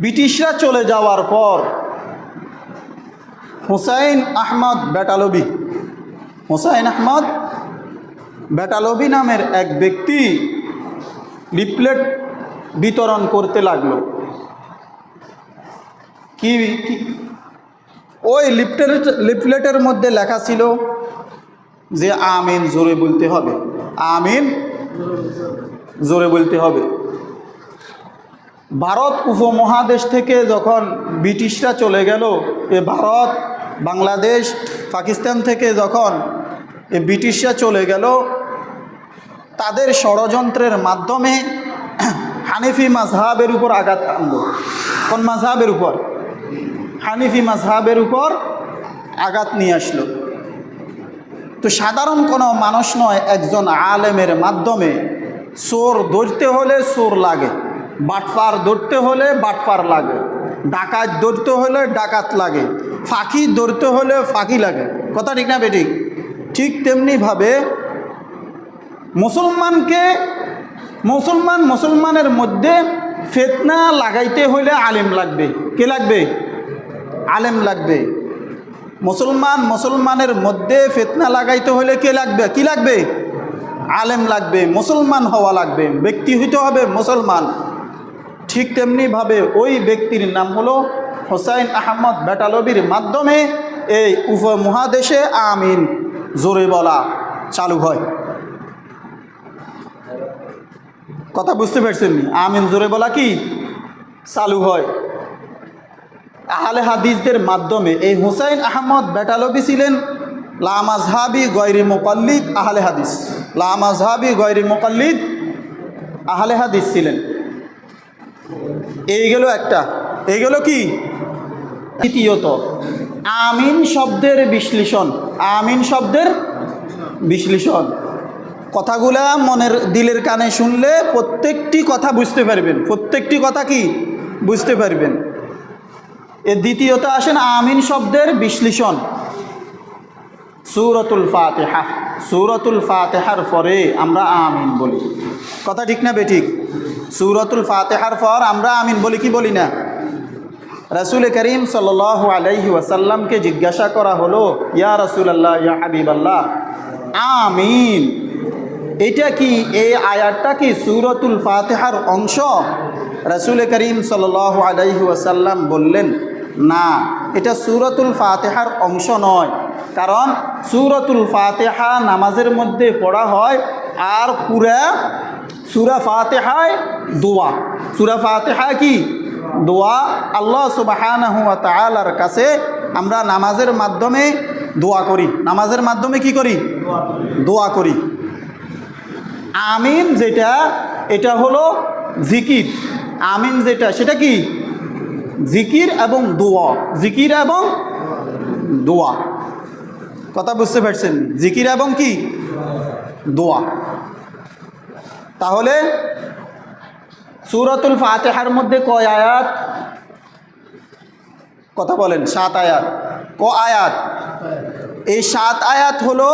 ব্রিটিশরা চলে যাওয়ার পর হুসাইন আহমদ বেটালবি নামের এক ব্যক্তি লিফলেট বিতরণ করতে লাগলো। কি ওই লিফলেটের মধ্যে লেখা ছিল যে আমিন জোরে বলতে হবে, আমিন জোরে বলতে হবে। ভারত উপমহাদেশ থেকে যখন ব্রিটিশরা চলে গেল, এ ভারত, বাংলাদেশ, পাকিস্তান থেকে যখন এ ব্রিটিশরা চলে গেল, তাদের ষড়যন্ত্রের মাধ্যমে হানিফি মাযহাবের উপর আঘাত আনলো। কোন মাযহাবের উপর? হানিফি মাযহাবের উপর আঘাত নিয়ে আসলো। তো সাধারণ কোনো মানুষ নয়, একজন আলেমের মাধ্যমে চোর ধরতে হলে চোর লাগে, বাটপার ধরতে হলে বাটপার লাগে, ডাকাত ধরতে হলে ডাকাত লাগে, ফাঁকি ধরতে হলে ফাঁকি লাগে। কথা ঠিক না বেঠিক? ঠিক তেমনিভাবে মুসলমানের মধ্যে ফিতনা লাগাইতে হলে আলেম লাগবে। কে লাগবে? আলেম লাগবে। মুসলমানের মধ্যে ফিতনা লাগাইতে হলে কে লাগবে? কি লাগবে? আলেম লাগবে, মুসলমান হওয়া লাগবে, ব্যক্তি হইতে হবে মুসলমান। ঠিক তেমনিভাবে ওই ব্যক্তির নাম হলো হুসাইন আহমদ বেটালবির মাধ্যমে এই উপমহাদেশে আমিন জোরে বলা চালু হয়। কথা বুঝতে পারছেন? আমিন জোরে বলা কি চালু হয় আহলে হাদিসদের মাধ্যমে। এই হুসাইন আহমদ বেটালবি ছিলেন লা মাযহাবি গয়রি মুকাল্লিদ আহলে হাদিস, লা মাযহাবি গয়রি মুকাল্লিদ আহলে হাদিস ছিলেন। এই গেল একটা। এই গেল কি? দ্বিতীয়ত, আমিন শব্দের বিশ্লেষণ। আমিন শব্দের বিশ্লেষণ। কথাগুলা মনের দিলের কানে শুনলে প্রত্যেকটি কথা বুঝতে পারবেন, প্রত্যেকটি কথা কি বুঝতে পারবেন। এর দ্বিতীয়ত আসেন আমিন শব্দের বিশ্লেষণ। সূরাতুল ফাতিহা, সূরাতুল ফাতিহার পরে আমরা আমিন বলি। কথা ঠিক না বেঠিক? সূরাতুল ফাতিহার পর আমরা আমিন বলি কি বলি না? রাসূল করিম সাল্লাল্লাহু আলাইহি ওয়াসাল্লামকে জিজ্ঞাসা করা হলো, ইয়া রাসূলুল্লাহ, ইয়া হাবিবাল্লাহ, আমিন এটা কি, এই আয়াতটা কি সূরাতুল ফাতিহার অংশ? রাসূল করিম সাল্লাল্লাহু আলাইহি ওয়াসাল্লাম বললেন, না, এটা সূরাতুল ফাতিহার অংশ নয়। কারণ সূরাতুল ফাতিহা নামাজের মধ্যে পড়া হয়, আর পুরা সূরা ফাতিহায় দোয়া। সূরা ফাতিহা কি দোয়া। আল্লাহ সুবহানাহু ওয়া তাআলার কাছে আমরা নামাজের মাধ্যমে দোয়া করি। নামাজের মাধ্যমে কি করি? দোয়া করি। আমিন যেটা, এটা হলো জিকির। আমিন যেটা, সেটা কি জিকির এবং দোয়া। জিকির এবং দোয়া। কথা বুঝতে পারছেন? জিকির এবং কি দোয়া। তাহলে সূরাতুল ফাতিহার মধ্যে কয় আয়াত? কথা বলেন। 7 আয়াত। ক আয়াত? এই 7 আয়াত হলো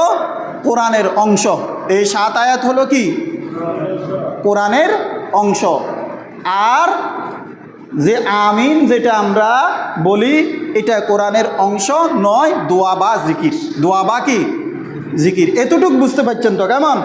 কোরআনের অংশ। এই 7 আয়াত হলো কি কোরআনের অংশ। আর যে আমিন যেটা আমরা বলি, এটা কোরআনের অংশ নয়, দোয়া বা জিকির। দোয়া বা কি জিকির। এতটুকু বুঝতে পারছেন তো? কেমন?